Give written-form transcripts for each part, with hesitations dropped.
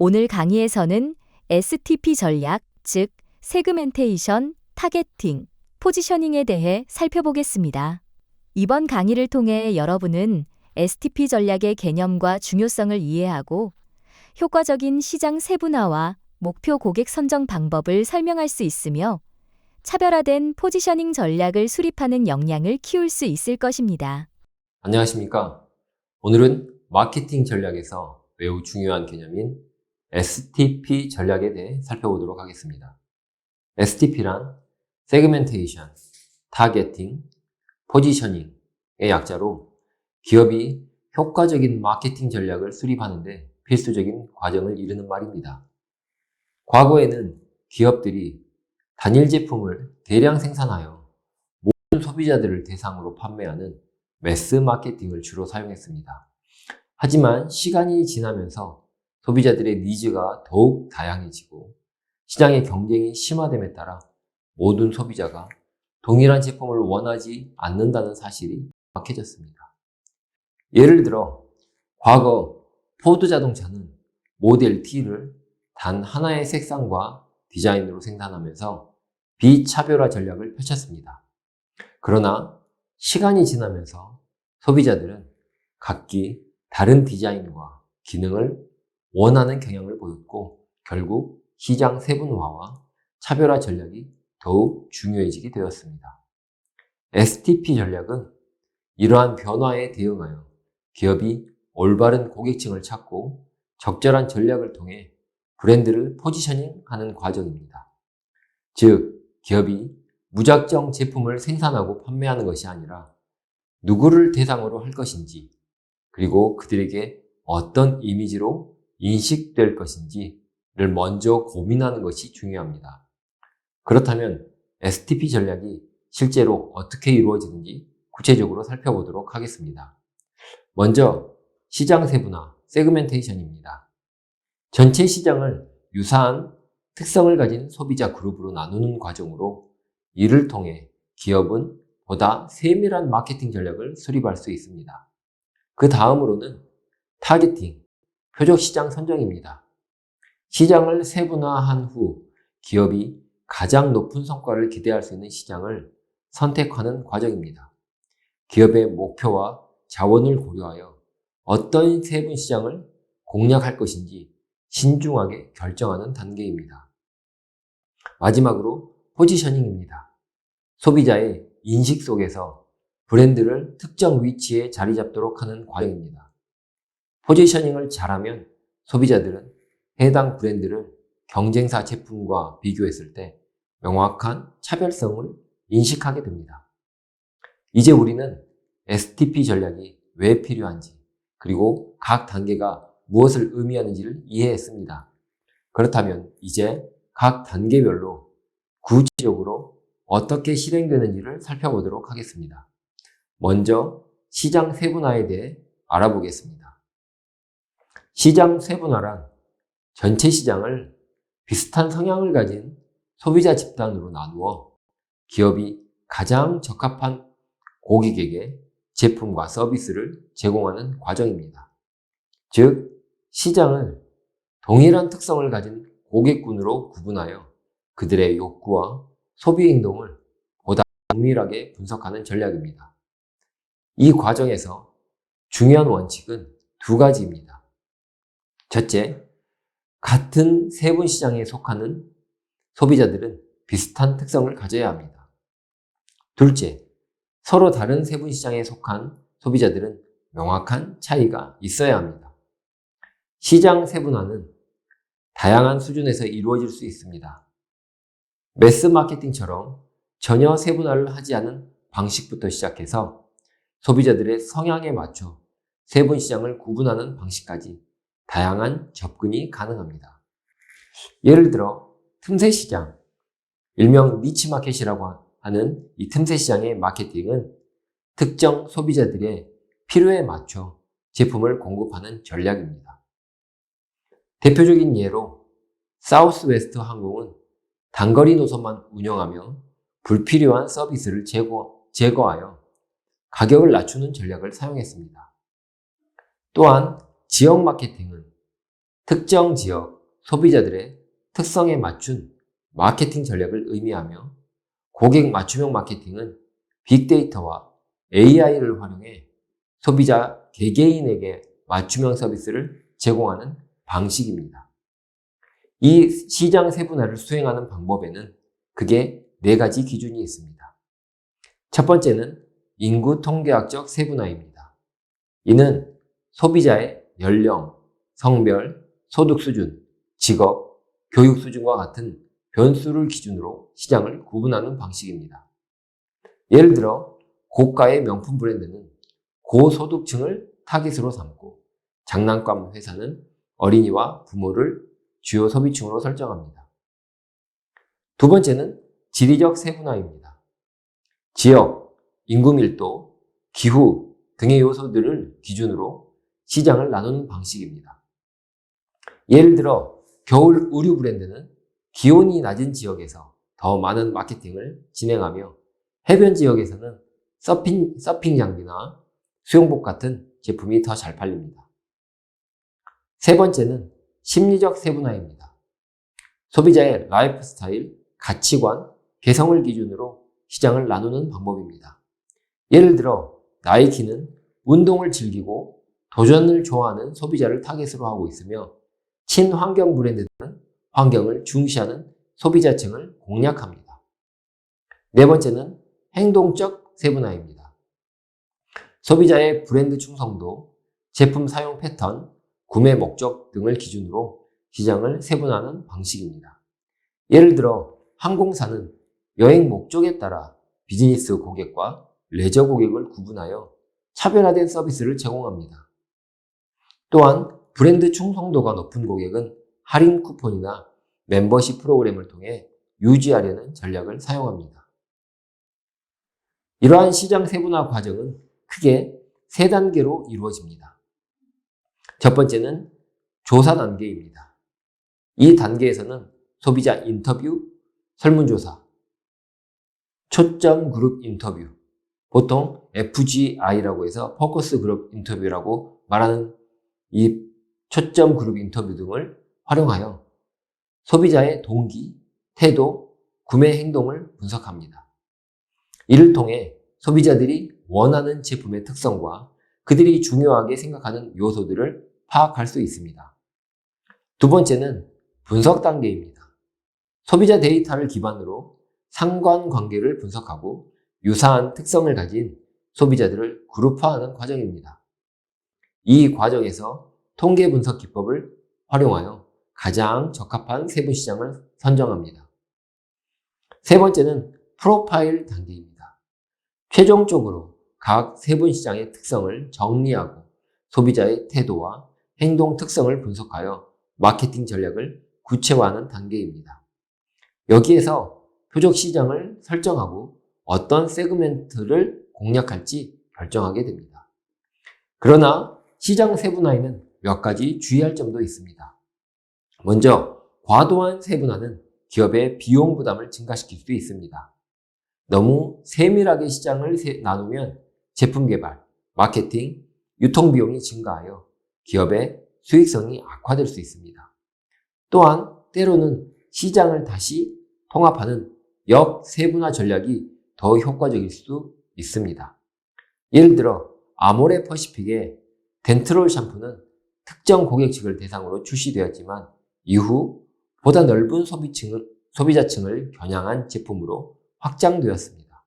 오늘 강의에서는 STP 전략, 즉 세그멘테이션, 타겟팅, 포지셔닝에 대해 살펴보겠습니다. 이번 강의를 통해 여러분은 STP 전략의 개념과 중요성을 이해하고 효과적인 시장 세분화와 목표 고객 선정 방법을 설명할 수 있으며 차별화된 포지셔닝 전략을 수립하는 역량을 키울 수 있을 것입니다. 안녕하십니까? 오늘은 마케팅 전략에서 매우 중요한 개념인 STP 전략에 대해 살펴보도록 하겠습니다. STP란 세그멘테이션, 타겟팅, 포지셔닝의 약자로 기업이 효과적인 마케팅 전략을 수립하는데 필수적인 과정을 이루는 말입니다. 과거에는 기업들이 단일 제품을 대량 생산하여 모든 소비자들을 대상으로 판매하는 매스 마케팅을 주로 사용했습니다. 하지만 시간이 지나면서 소비자들의 니즈가 더욱 다양해지고 시장의 경쟁이 심화됨에 따라 모든 소비자가 동일한 제품을 원하지 않는다는 사실이 명확해졌습니다. 예를 들어 과거 포드 자동차는 모델 T를 단 하나의 색상과 디자인으로 생산하면서 비차별화 전략을 펼쳤습니다. 그러나 시간이 지나면서 소비자들은 각기 다른 디자인과 기능을 원하는 경향을 보였고 결국 시장 세분화와 차별화 전략이 더욱 중요해지게 되었습니다. STP 전략은 이러한 변화에 대응하여 기업이 올바른 고객층을 찾고 적절한 전략을 통해 브랜드를 포지셔닝하는 과정입니다. 즉, 기업이 무작정 제품을 생산하고 판매하는 것이 아니라 누구를 대상으로 할 것인지 그리고 그들에게 어떤 이미지로 인식될 것인지를 먼저 고민하는 것이 중요합니다. 그렇다면 STP 전략이 실제로 어떻게 이루어지는지 구체적으로 살펴보도록 하겠습니다. 먼저 시장 세분화, 세그멘테이션입니다. 전체 시장을 유사한 특성을 가진 소비자 그룹으로 나누는 과정으로 이를 통해 기업은 보다 세밀한 마케팅 전략을 수립할 수 있습니다. 그 다음으로는 타겟팅, 표적 시장 선정입니다. 시장을 세분화한 후 기업이 가장 높은 성과를 기대할 수 있는 시장을 선택하는 과정입니다. 기업의 목표와 자원을 고려하여 어떤 세분 시장을 공략할 것인지 신중하게 결정하는 단계입니다. 마지막으로 포지셔닝입니다. 소비자의 인식 속에서 브랜드를 특정 위치에 자리 잡도록 하는 과정입니다. 포지셔닝을 잘하면 소비자들은 해당 브랜드를 경쟁사 제품과 비교했을 때 명확한 차별성을 인식하게 됩니다. 이제 우리는 STP 전략이 왜 필요한지 그리고 각 단계가 무엇을 의미하는지를 이해했습니다. 그렇다면 이제 각 단계별로 구체적으로 어떻게 실행되는지를 살펴보도록 하겠습니다. 먼저 시장 세분화에 대해 알아보겠습니다. 시장 세분화란 전체 시장을 비슷한 성향을 가진 소비자 집단으로 나누어 기업이 가장 적합한 고객에게 제품과 서비스를 제공하는 과정입니다. 즉, 시장을 동일한 특성을 가진 고객군으로 구분하여 그들의 욕구와 소비 행동을 보다 정밀하게 분석하는 전략입니다. 이 과정에서 중요한 원칙은 두 가지입니다. 첫째, 같은 세분 시장에 속하는 소비자들은 비슷한 특성을 가져야 합니다. 둘째, 서로 다른 세분 시장에 속한 소비자들은 명확한 차이가 있어야 합니다. 시장 세분화는 다양한 수준에서 이루어질 수 있습니다. 매스 마케팅처럼 전혀 세분화를 하지 않은 방식부터 시작해서 소비자들의 성향에 맞춰 세분 시장을 구분하는 방식까지 다양한 접근이 가능합니다. 예를 들어 틈새 시장, 일명 니치 마켓이라고 하는 이 틈새 시장의 마케팅은 특정 소비자들의 필요에 맞춰 제품을 공급하는 전략입니다. 대표적인 예로 사우스웨스트 항공은 단거리 노선만 운영하며 불필요한 서비스를 제거하여 가격을 낮추는 전략을 사용했습니다. 또한 지역 마케팅은 특정 지역 소비자들의 특성에 맞춘 마케팅 전략을 의미하며 고객 맞춤형 마케팅은 빅데이터와 AI를 활용해 소비자 개개인에게 맞춤형 서비스를 제공하는 방식입니다. 이 시장 세분화를 수행하는 방법에는 크게 4가지 기준이 있습니다. 첫 번째는 인구 통계학적 세분화입니다. 이는 소비자의 연령, 성별, 소득 수준, 직업, 교육 수준과 같은 변수를 기준으로 시장을 구분하는 방식입니다. 예를 들어 고가의 명품 브랜드는 고소득층을 타깃으로 삼고 장난감 회사는 어린이와 부모를 주요 소비층으로 설정합니다. 두 번째는 지리적 세분화입니다. 지역, 인구 밀도, 기후 등의 요소들을 기준으로 시장을 나누는 방식입니다. 예를 들어 겨울 의류 브랜드는 기온이 낮은 지역에서 더 많은 마케팅을 진행하며 해변 지역에서는 서핑 장비나 수영복 같은 제품이 더 잘 팔립니다. 세 번째는 심리적 세분화입니다. 소비자의 라이프 스타일, 가치관, 개성을 기준으로 시장을 나누는 방법입니다. 예를 들어 나이키는 운동을 즐기고 도전을 좋아하는 소비자를 타겟으로 하고 있으며 친환경 브랜드는 환경을 중시하는 소비자층을 공략합니다. 네 번째는 행동적 세분화입니다. 소비자의 브랜드 충성도, 제품 사용 패턴, 구매 목적 등을 기준으로 시장을 세분화하는 방식입니다. 예를 들어 항공사는 여행 목적에 따라 비즈니스 고객과 레저 고객을 구분하여 차별화된 서비스를 제공합니다. 또한 브랜드 충성도가 높은 고객은 할인 쿠폰이나 멤버십 프로그램을 통해 유지하려는 전략을 사용합니다. 이러한 시장 세분화 과정은 크게 3단계로 이루어집니다. 첫 번째는 조사 단계입니다. 이 단계에서는 소비자 인터뷰, 설문조사, 초점 그룹 인터뷰, 보통 FGI라고 해서 포커스 그룹 인터뷰라고 말하는 이 초점 그룹 인터뷰 등을 활용하여 소비자의 동기, 태도, 구매 행동을 분석합니다. 이를 통해 소비자들이 원하는 제품의 특성과 그들이 중요하게 생각하는 요소들을 파악할 수 있습니다. 두 번째는 분석 단계입니다. 소비자 데이터를 기반으로 상관관계를 분석하고 유사한 특성을 가진 소비자들을 그룹화하는 과정입니다. 이 과정에서 통계 분석 기법을 활용하여 가장 적합한 세분 시장을 선정합니다. 세 번째는 프로파일 단계입니다. 최종적으로 각 세분 시장의 특성을 정리하고 소비자의 태도와 행동 특성을 분석하여 마케팅 전략을 구체화하는 단계입니다. 여기에서 표적 시장을 설정하고 어떤 세그멘트를 공략할지 결정하게 됩니다. 그러나 시장 세분화에는 몇 가지 주의할 점도 있습니다. 먼저 과도한 세분화는 기업의 비용 부담을 증가시킬 수 있습니다. 너무 세밀하게 시장을 나누면 제품 개발, 마케팅, 유통 비용이 증가하여 기업의 수익성이 악화될 수 있습니다. 또한 때로는 시장을 다시 통합하는 역세분화 전략이 더 효과적일 수 있습니다. 예를 들어 아모레 퍼시픽의 덴트롤 샴푸는 특정 고객층을 대상으로 출시되었지만 이후 보다 넓은 소비자층을 겨냥한 제품으로 확장되었습니다.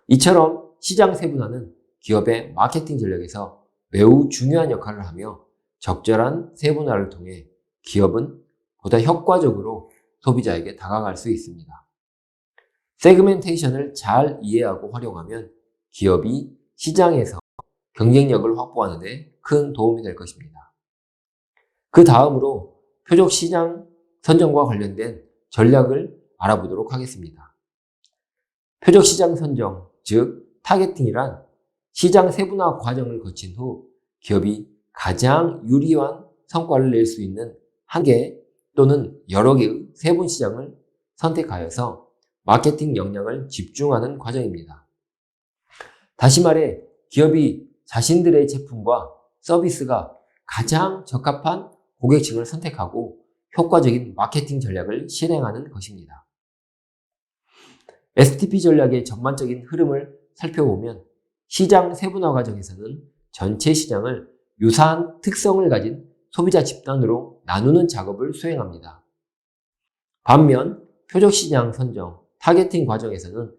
이처럼 시장 세분화는 기업의 마케팅 전략에서 매우 중요한 역할을 하며 적절한 세분화를 통해 기업은 보다 효과적으로 소비자에게 다가갈 수 있습니다. 세그멘테이션을 잘 이해하고 활용하면 기업이 시장에서 경쟁력을 확보하는 데 큰 도움이 될 것입니다. 그 다음으로 표적 시장 선정과 관련된 전략을 알아보도록 하겠습니다. 표적 시장 선정, 즉 타겟팅이란 시장 세분화 과정을 거친 후 기업이 가장 유리한 성과를 낼 수 있는 한 개 또는 여러 개의 세분 시장을 선택하여서 마케팅 역량을 집중하는 과정입니다. 다시 말해 기업이 자신들의 제품과 서비스가 가장 적합한 고객층을 선택하고 효과적인 마케팅 전략을 실행하는 것입니다. STP 전략의 전반적인 흐름을 살펴보면 시장 세분화 과정에서는 전체 시장을 유사한 특성을 가진 소비자 집단으로 나누는 작업을 수행합니다. 반면 표적시장 선정, 타겟팅 과정에서는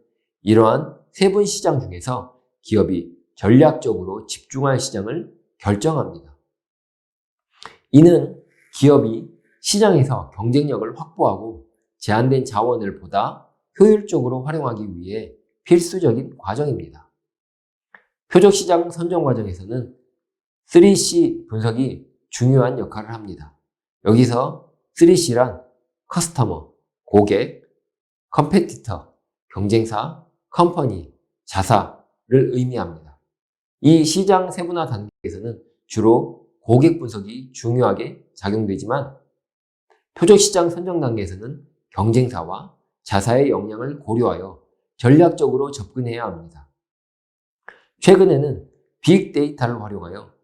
이러한 세분 시장 중에서 기업이 전략적으로 집중할 시장을 결정합니다. 이는 기업이 시장에서 경쟁력을 확보하고 제한된 자원을 보다 효율적으로 활용하기 위해 필수적인 과정입니다. 표적시장 선정 과정에서는 3C 분석이 중요한 역할을 합니다. 여기서 3C란 커스터머, 고객, 컴페티터, 경쟁사, 컴퍼니, 자사를 의미합니다. 이 시장 세분화 단계에서는 주로 고객 분석이 중요하게 작용되지만 표적시장 선정 단계에서는 경쟁사와 자사의 역량을 고려하여 전략적으로 접근해야 합니다. 최근에는 빅데이터를 활용하여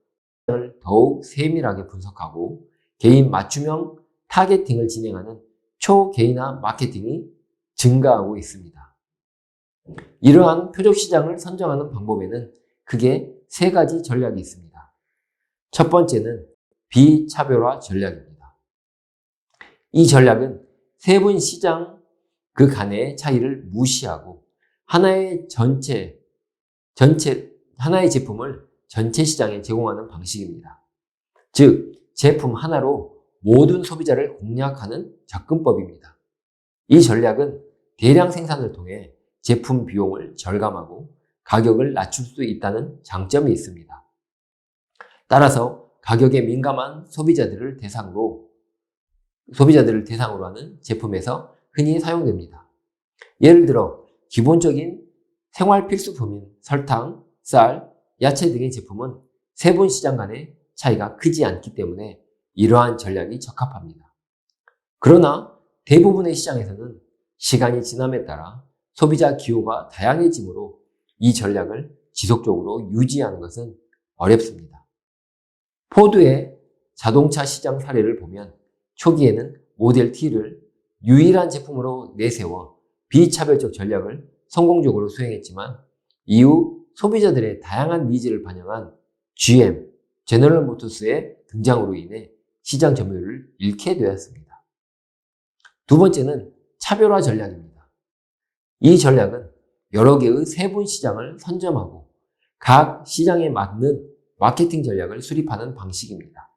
시장을 더욱 세밀하게 분석하고 개인 맞춤형 타겟팅을 진행하는 초개인화 마케팅이 증가하고 있습니다. 이러한 표적시장을 선정하는 방법에는 크게 세 가지 전략이 있습니다. 첫 번째는 비차별화 전략입니다. 이 전략은 세분 시장 그 간의 차이를 무시하고 하나의 제품을 전체 시장에 제공하는 방식입니다. 즉, 제품 하나로 모든 소비자를 공략하는 접근법입니다. 이 전략은 대량 생산을 통해 제품 비용을 절감하고 가격을 낮출 수 있다는 장점이 있습니다. 따라서 가격에 민감한 소비자들을 대상으로 하는 제품에서 흔히 사용됩니다. 예를 들어 기본적인 생활 필수품인 설탕, 쌀, 야채 등의 제품은 세분 시장 간의 차이가 크지 않기 때문에 이러한 전략이 적합합니다. 그러나 대부분의 시장에서는 시간이 지남에 따라 소비자 기호가 다양해지므로 이 전략을 지속적으로 유지하는 것은 어렵습니다. 포드의 자동차 시장 사례를 보면 초기에는 모델 T를 유일한 제품으로 내세워 비차별적 전략을 성공적으로 수행했지만 이후 소비자들의 다양한 니즈를 반영한 GM, 제너럴 모터스의 등장으로 인해 시장 점유율을 잃게 되었습니다. 두 번째는 차별화 전략입니다. 이 전략은 여러 개의 세분 시장을 선점하고 각 시장에 맞는 마케팅 전략을 수립하는 방식입니다.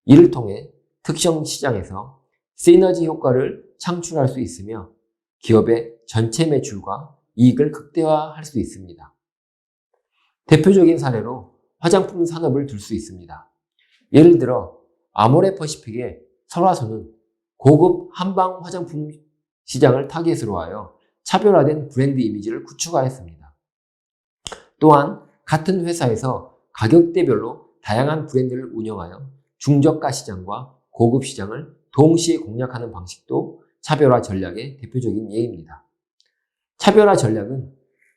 이를 통해 특정 시장에서 시너지 효과를 창출할 수 있으며 기업의 전체 매출과 이익을 극대화할 수 있습니다. 대표적인 사례로 화장품 산업을 들 수 있습니다. 예를 들어 아모레 퍼시픽의 설화수는 고급 한방 화장품 시장을 타겟으로 하여 차별화된 브랜드 이미지를 구축하였습니다. 또한 같은 회사에서 가격대별로 다양한 브랜드를 운영하여 중저가 시장과 고급 시장을 동시에 공략하는 방식도 차별화 전략의 대표적인 예입니다. 차별화 전략은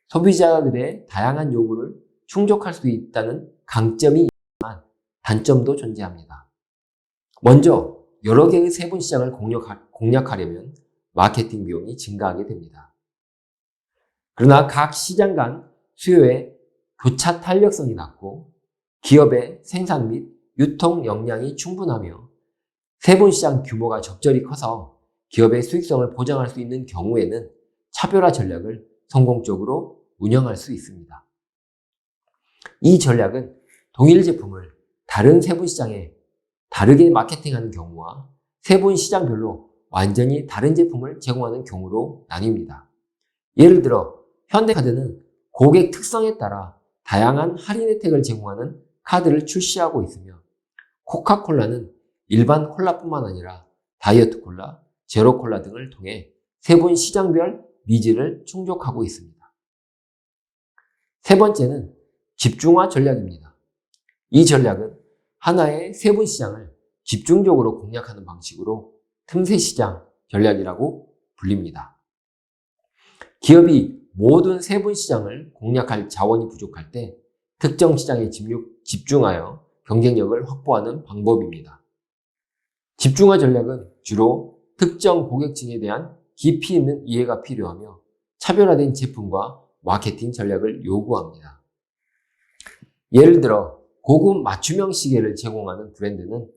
소비자들의 다양한 요구를 충족할 수 있다는 강점이 있지만 단점도 존재합니다. 먼저 여러 개의 세분 시장을 공략하려면 마케팅 비용이 증가하게 됩니다. 그러나 각 시장 간 수요의 교차 탄력성이 낮고 기업의 생산 및 유통 역량이 충분하며 세분 시장 규모가 적절히 커서 기업의 수익성을 보장할 수 있는 경우에는 차별화 전략을 성공적으로 운영할 수 있습니다. 이 전략은 동일 제품을 다른 세분 시장에 다르게 마케팅하는 경우와 세분 시장별로 완전히 다른 제품을 제공하는 경우로 나뉩니다. 예를 들어 현대카드는 고객 특성에 따라 다양한 할인 혜택을 제공하는 카드를 출시하고 있으며 코카콜라는 일반 콜라뿐만 아니라 다이어트 콜라, 제로 콜라 등을 통해 세분 시장별 니즈를 충족하고 있습니다. 세 번째는 집중화 전략입니다. 이 전략은 하나의 세분 시장을 집중적으로 공략하는 방식으로 틈새 시장 전략이라고 불립니다. 기업이 모든 세분 시장을 공략할 자원이 부족할 때 특정 시장에 집중하여 경쟁력을 확보하는 방법입니다. 집중화 전략은 주로 특정 고객층에 대한 깊이 있는 이해가 필요하며 차별화된 제품과 마케팅 전략을 요구합니다. 예를 들어 고급 맞춤형 시계를 제공하는 브랜드는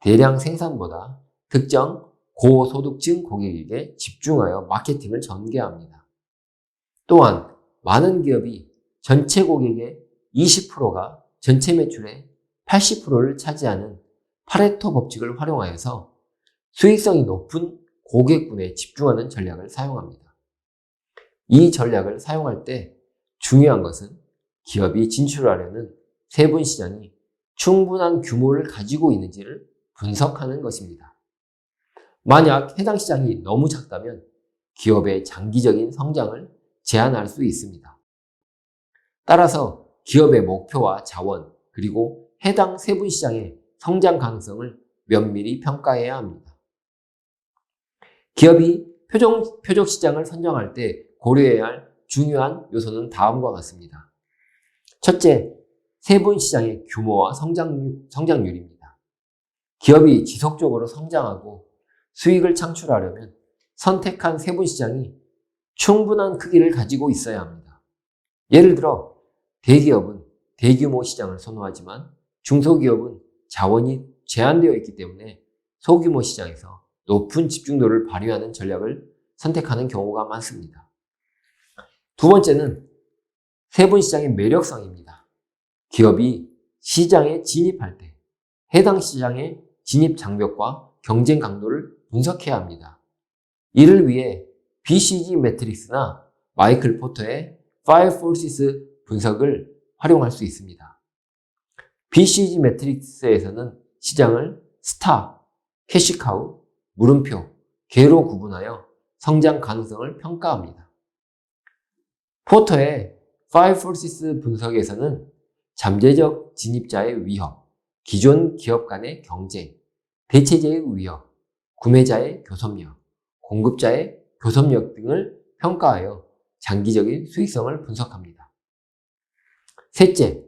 대량 생산보다 특정 고소득층 고객에게 집중하여 마케팅을 전개합니다. 또한 많은 기업이 전체 고객의 20%가 전체 매출의 80%를 차지하는 파레토 법칙을 활용하여서 수익성이 높은 고객군에 집중하는 전략을 사용합니다. 이 전략을 사용할 때 중요한 것은 기업이 진출하려는 세분 시장이 충분한 규모를 가지고 있는지를 분석하는 것입니다. 만약 해당 시장이 너무 작다면 기업의 장기적인 성장을 제한할 수 있습니다. 따라서 기업의 목표와 자원, 그리고 해당 세분 시장의 성장 가능성을 면밀히 평가해야 합니다. 기업이 표적 시장을 선정할 때 고려해야 할 중요한 요소는 다음과 같습니다. 첫째, 세분 시장의 규모와 성장률입니다. 기업이 지속적으로 성장하고 수익을 창출하려면 선택한 세분 시장이 충분한 크기를 가지고 있어야 합니다. 예를 들어 대기업은 대규모 시장을 선호하지만 중소기업은 자원이 제한되어 있기 때문에 소규모 시장에서 높은 집중도를 발휘하는 전략을 선택하는 경우가 많습니다. 두 번째는 세분 시장의 매력성입니다. 기업이 시장에 진입할 때 해당 시장의 진입 장벽과 경쟁 강도를 분석해야 합니다. 이를 위해 BCG 매트릭스나 마이클 포터의 5 Forces 분석을 활용할 수 있습니다. BCG 매트릭스에서는 시장을 스타, 캐시카우, 물음표, 개로 구분하여 성장 가능성을 평가합니다. 포터의 5 Forces 분석에서는 잠재적 진입자의 위협, 기존 기업 간의 경쟁, 대체제의 위협, 구매자의 교섭력, 공급자의 교섭력 등을 평가하여 장기적인 수익성을 분석합니다. 셋째,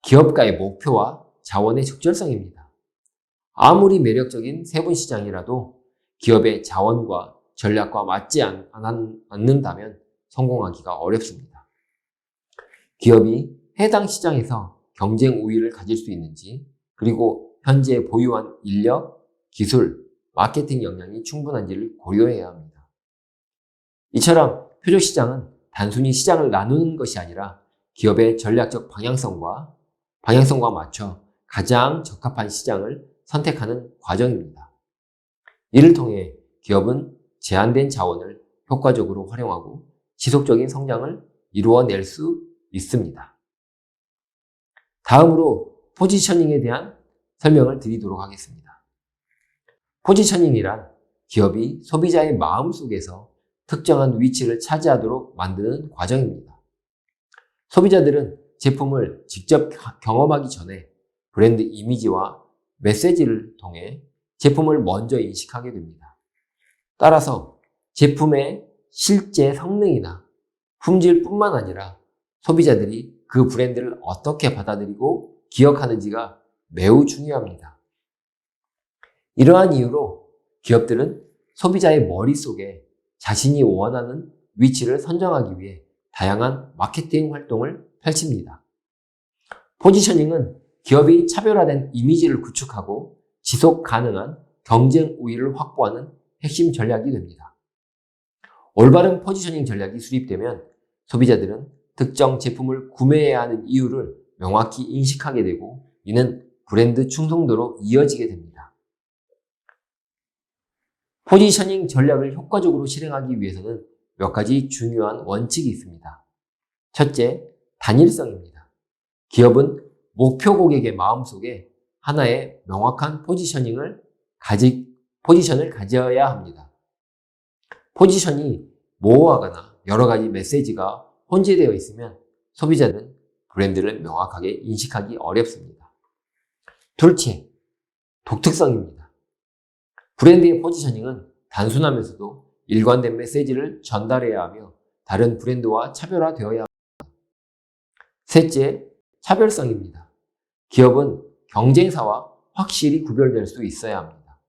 기업가의 목표와 자원의 적절성입니다. 아무리 매력적인 세분 시장이라도 기업의 자원과 전략과 맞지 않는다면 성공하기가 어렵습니다. 기업이 해당 시장에서 경쟁 우위를 가질 수 있는지, 그리고 현재 보유한 인력, 기술, 마케팅 역량이 충분한지를 고려해야 합니다. 이처럼 표적 시장은 단순히 시장을 나누는 것이 아니라 기업의 전략적 방향성과 맞춰 가장 적합한 시장을 선택하는 과정입니다. 이를 통해 기업은 제한된 자원을 효과적으로 활용하고 지속적인 성장을 이루어낼 수 있습니다. 다음으로 포지셔닝에 대한 설명을 드리도록 하겠습니다. 포지셔닝이란 기업이 소비자의 마음속에서 특정한 위치를 차지하도록 만드는 과정입니다. 소비자들은 제품을 직접 경험하기 전에 브랜드 이미지와 메시지를 통해 제품을 먼저 인식하게 됩니다. 따라서 제품의 실제 성능이나 품질뿐만 아니라 소비자들이 그 브랜드를 어떻게 받아들이고 기억하는지가 매우 중요합니다. 이러한 이유로 기업들은 소비자의 머릿속에 자신이 원하는 위치를 선정하기 위해 다양한 마케팅 활동을 펼칩니다. 포지셔닝은 기업이 차별화된 이미지를 구축하고 지속 가능한 경쟁 우위를 확보하는 핵심 전략이 됩니다. 올바른 포지셔닝 전략이 수립되면 소비자들은 특정 제품을 구매해야 하는 이유를 명확히 인식하게 되고 이는 브랜드 충성도로 이어지게 됩니다. 포지셔닝 전략을 효과적으로 실행하기 위해서는 몇 가지 중요한 원칙이 있습니다. 첫째, 단일성입니다. 기업은 목표 고객의 마음속에 하나의 명확한 포지션을 가져야 합니다. 포지션이 모호하거나 여러 가지 메시지가 혼재되어 있으면 소비자는 브랜드를 명확하게 인식하기 어렵습니다. 둘째, 독특성입니다. 브랜드의 포지셔닝은 단순하면서도 일관된 메시지를 전달해야 하며 다른 브랜드와 차별화되어야 합니다. 셋째, 차별성입니다. 기업은 경쟁사와 확실히 구별될 수 있어야 합니다.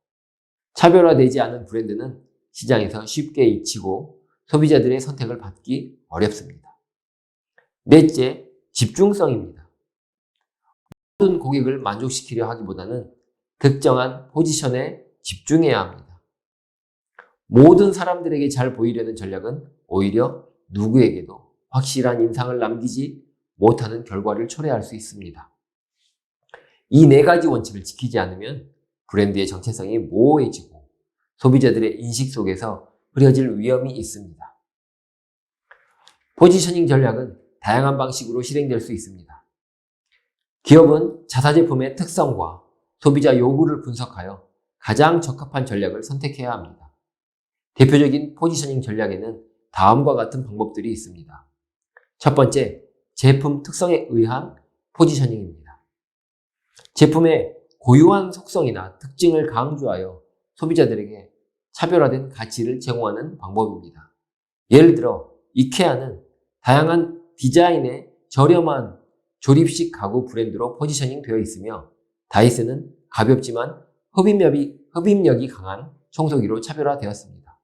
차별화되지 않은 브랜드는 시장에서 쉽게 잊히고 소비자들의 선택을 받기 어렵습니다. 넷째, 집중성입니다. 모든 고객을 만족시키려 하기보다는 특정한 포지션에 집중해야 합니다. 모든 사람들에게 잘 보이려는 전략은 오히려 누구에게도 확실한 인상을 남기지 못하는 결과를 초래할 수 있습니다. 이 네 가지 원칙을 지키지 않으면 브랜드의 정체성이 모호해지고 소비자들의 인식 속에서 흐려질 위험이 있습니다. 포지셔닝 전략은 다양한 방식으로 실행될 수 있습니다. 기업은 자사 제품의 특성과 소비자 요구를 분석하여 가장 적합한 전략을 선택해야 합니다. 대표적인 포지셔닝 전략에는 다음과 같은 방법들이 있습니다. 첫 번째, 제품 특성에 의한 포지셔닝입니다. 제품의 고유한 속성이나 특징을 강조하여 소비자들에게 차별화된 가치를 제공하는 방법입니다. 예를 들어 이케아는 다양한 디자인의 저렴한 조립식 가구 브랜드로 포지셔닝 되어 있으며 다이슨은 가볍지만 흡입력이 강한 청소기로 차별화되었습니다.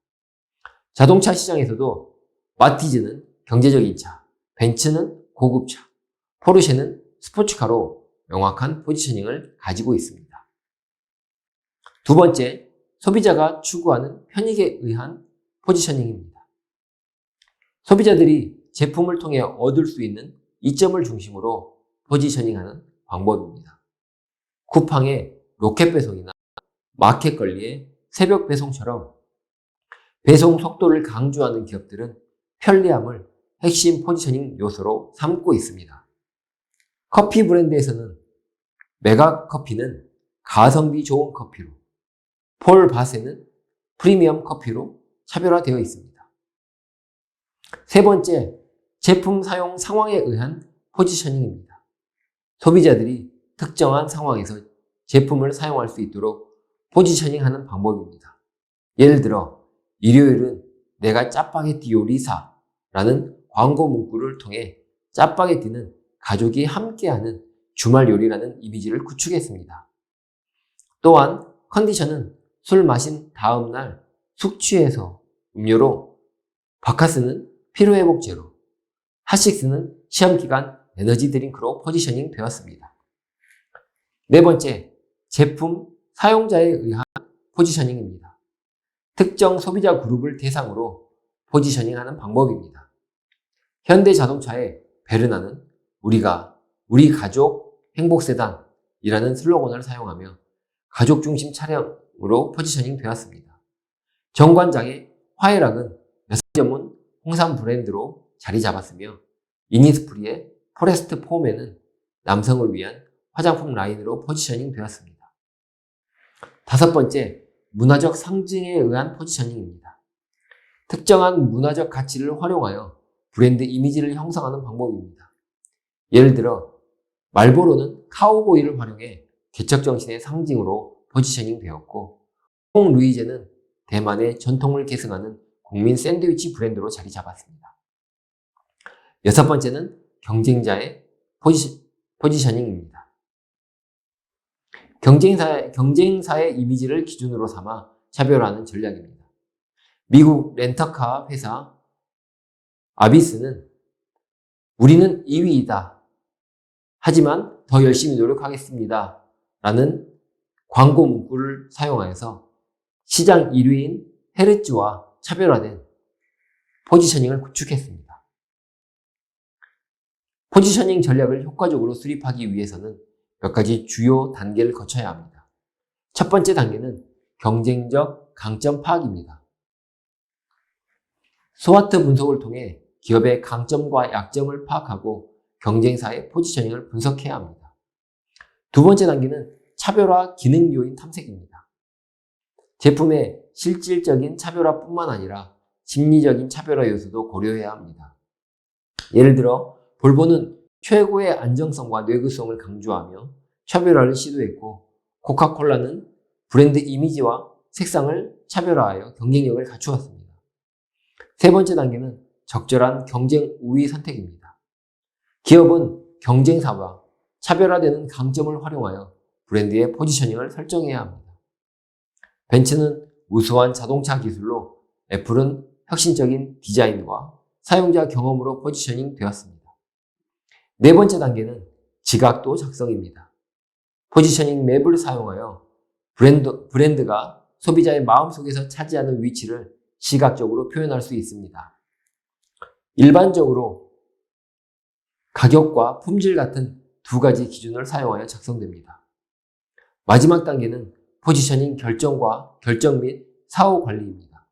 자동차 시장에서도 마티즈는 경제적인 차, 벤츠는 고급차, 포르쉐는 스포츠카로 명확한 포지셔닝을 가지고 있습니다. 두 번째, 소비자가 추구하는 편익에 의한 포지셔닝입니다. 소비자들이 제품을 통해 얻을 수 있는 이점을 중심으로 포지셔닝하는 방법입니다. 쿠팡의 로켓 배송이나 마켓 걸리의 새벽 배송처럼 배송 속도를 강조하는 기업들은 편리함을 핵심 포지셔닝 요소로 삼고 있습니다. 커피 브랜드에서는 메가 커피는 가성비 좋은 커피로, 폴 바세는 프리미엄 커피로 차별화되어 있습니다. 세 번째, 제품 사용 상황에 의한 포지셔닝입니다. 소비자들이 특정한 상황에서 제품을 사용할 수 있도록 포지셔닝하는 방법입니다. 예를 들어 일요일은 내가 짜파게티 요리사라는 광고 문구를 통해 짜파게티는 가족이 함께하는 주말 요리라는 이미지를 구축했습니다. 또한 컨디션은 술 마신 다음 날 숙취해소 음료로, 바카스는 피로회복제로, 핫식스는 시험기간 에너지 드링크로 포지셔닝 되었습니다. 네 번째, 제품 사용자에 의한 포지셔닝입니다. 특정 소비자 그룹을 대상으로 포지셔닝하는 방법입니다. 현대자동차의 베르나는 우리 가족 행복 세단이라는 슬로건을 사용하며 가족 중심 차량으로 포지셔닝 되었습니다. 정관장의 화해락은 여성 전문 홍삼 브랜드로 자리 잡았으며 이니스프리의 포레스트 폼에는 남성을 위한 화장품 라인으로 포지셔닝 되었습니다. 다섯 번째, 문화적 상징에 의한 포지셔닝입니다. 특정한 문화적 가치를 활용하여 브랜드 이미지를 형성하는 방법입니다. 예를 들어 말보로는 카우보이를 활용해 개척 정신의 상징으로 포지셔닝 되었고, 홍 루이제는 대만의 전통을 계승하는 국민 샌드위치 브랜드로 자리 잡았습니다. 여섯 번째는 경쟁자의 포지셔닝입니다. 경쟁사의 이미지를 기준으로 삼아 차별화하는 전략입니다. 미국 렌터카 회사 아비스는 우리는 2위이다. 하지만 더 열심히 노력하겠습니다. 라는 광고 문구를 사용하여서 시장 1위인 헤르츠와 차별화된 포지셔닝을 구축했습니다. 포지셔닝 전략을 효과적으로 수립하기 위해서는 몇 가지 주요 단계를 거쳐야 합니다. 첫 번째 단계는 경쟁적 강점 파악입니다. 스와트 분석을 통해 기업의 강점과 약점을 파악하고 경쟁사의 포지셔닝을 분석해야 합니다. 두 번째 단계는 차별화 기능 요인 탐색입니다. 제품의 실질적인 차별화뿐만 아니라 심리적인 차별화 요소도 고려해야 합니다. 예를 들어 볼보는 최고의 안정성과 내구성을 강조하며 차별화를 시도했고, 코카콜라는 브랜드 이미지와 색상을 차별화하여 경쟁력을 갖추었습니다. 세 번째 단계는 적절한 경쟁 우위 선택입니다. 기업은 경쟁사와 차별화되는 강점을 활용하여 브랜드의 포지셔닝을 설정해야 합니다. 벤츠는 우수한 자동차 기술로, 애플은 혁신적인 디자인과 사용자 경험으로 포지셔닝 되었습니다. 네 번째 단계는 지각도 작성입니다. 포지셔닝 맵을 사용하여 브랜드가 소비자의 마음속에서 차지하는 위치를 시각적으로 표현할 수 있습니다. 일반적으로 가격과 품질 같은 두 가지 기준을 사용하여 작성됩니다. 마지막 단계는 포지셔닝 결정 및 사후 관리입니다.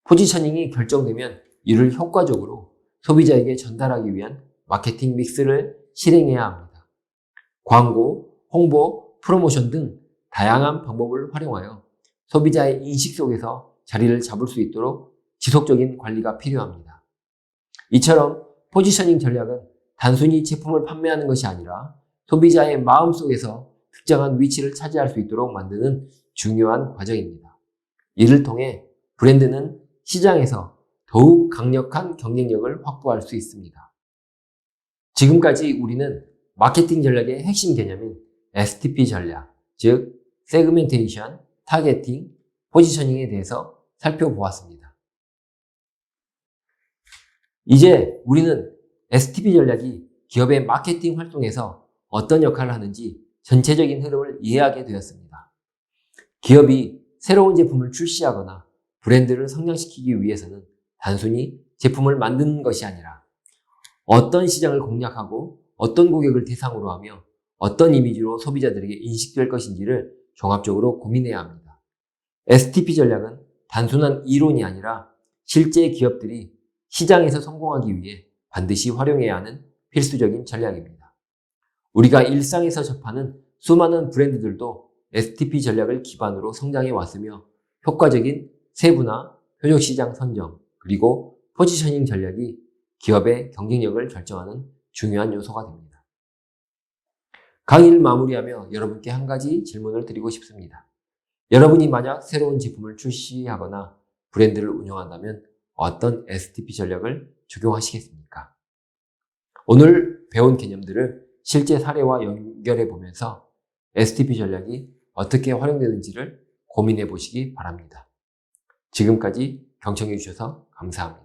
포지셔닝이 결정되면 이를 효과적으로 소비자에게 전달하기 위한 마케팅 믹스를 실행해야 합니다. 광고, 홍보, 프로모션 등 다양한 방법을 활용하여 소비자의 인식 속에서 자리를 잡을 수 있도록 지속적인 관리가 필요합니다. 이처럼 포지셔닝 전략은 단순히 제품을 판매하는 것이 아니라 소비자의 마음속에서 특정한 위치를 차지할 수 있도록 만드는 중요한 과정입니다. 이를 통해 브랜드는 시장에서 더욱 강력한 경쟁력을 확보할 수 있습니다. 지금까지 우리는 마케팅 전략의 핵심 개념인 STP 전략, 즉 세그멘테이션, 타겟팅, 포지셔닝에 대해서 살펴보았습니다. 이제 우리는 STP 전략이 기업의 마케팅 활동에서 어떤 역할을 하는지 전체적인 흐름을 이해하게 되었습니다. 기업이 새로운 제품을 출시하거나 브랜드를 성장시키기 위해서는 단순히 제품을 만드는 것이 아니라 어떤 시장을 공략하고 어떤 고객을 대상으로 하며 어떤 이미지로 소비자들에게 인식될 것인지를 종합적으로 고민해야 합니다. STP 전략은 단순한 이론이 아니라 실제 기업들이 시장에서 성공하기 위해 반드시 활용해야 하는 필수적인 전략입니다. 우리가 일상에서 접하는 수많은 브랜드들도 STP 전략을 기반으로 성장해 왔으며 효과적인 세분화, 표적 시장 선정, 그리고 포지셔닝 전략이 기업의 경쟁력을 결정하는 중요한 요소가 됩니다. 강의를 마무리하며 여러분께 한 가지 질문을 드리고 싶습니다. 여러분이 만약 새로운 제품을 출시하거나 브랜드를 운영한다면 어떤 STP 전략을 적용하시겠습니까? 오늘 배운 개념들을 실제 사례와 연결해 보면서 STP 전략이 어떻게 활용되는지를 고민해 보시기 바랍니다. 지금까지 경청해 주셔서 감사합니다.